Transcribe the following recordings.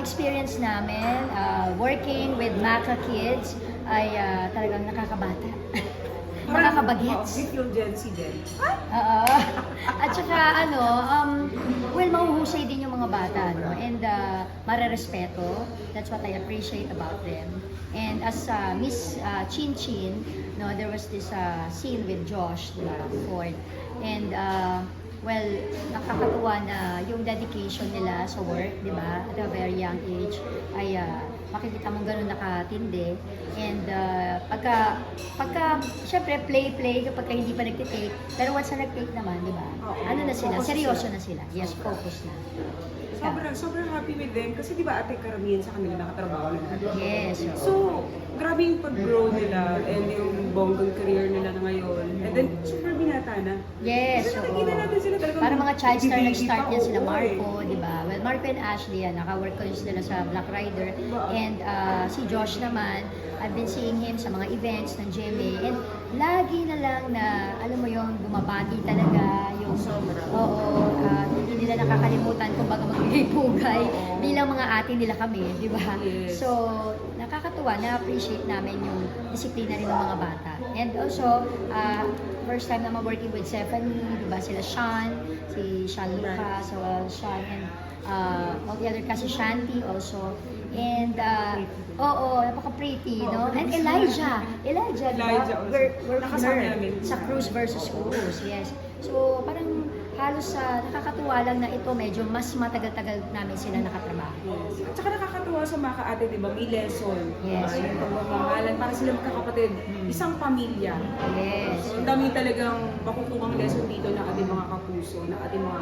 experience namin working with Maka Kids ay talagang nakakabata. Nakakabagets. We feel Gen Z din. Oo. At saka well, mahuhusay din yung mga bata, no? And marerespeto. That's what I appreciate about them. And as Miss Chin Chin, no, there was this scene with Josh, diba, Ford. And well, nakakatuwa na yung dedication nila sa work, di ba, at a very young age, ay makikita mong ganun nakatindi. And pagka, syempre, play kapag hindi pa nagtitake, pero once na nagtake naman, di ba, ano na sila, seryoso na sila. Yes, focus na. Sobrang happy with them kasi di ba ate karamihan sa kanila nakatrabaho na. Yes. So, grabe yung pag-grow nila and yung bonggang career nila na ngayon. And then, super binata na. Yes, Kasi oo. nakikita natin sila talagang Para mga child star, baby nag-start pa, yan sila oo, Marco, di ba? Well, Marco and Ashley, naka-work ko sila sa Black Rider. And si Josh naman, I've been seeing him sa mga events ng GMA. And lagi na lang na, alam mo yung bumabati talaga, yung oo, hindi nila nakakalimutan kung baga magbigay-pugay bilang mga ate nila kami, di ba? Yes. So, nakakatuwa, na-appreciate namin yung disiplina rin ng mga bata. And also, first time naman working with Stephanie, di ba? Sila Sean, si Sean Lucas, so Sean and all the other kasi Shanti also. And, napaka-pretty, no? And Elijah, di ba? Elijah also. We're Nakasama winner namin. sa Cruz versus Cruz, yes. So, parang halos nakakatuwa lang na ito, medyo mas matagal-tagal namin sila nakatrabaho. Yes. At saka nakakatuwa sa mga ka-ate, di ba? May lesson. Yes. Yung pagmamahalan, para sila magkakapatid. Isang pamilya. Yes. So, ang dami talagang makukuhang lesson dito ng ating mga kapuso, ng ating mga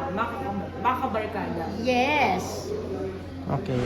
makabarkada. Yes. Okay.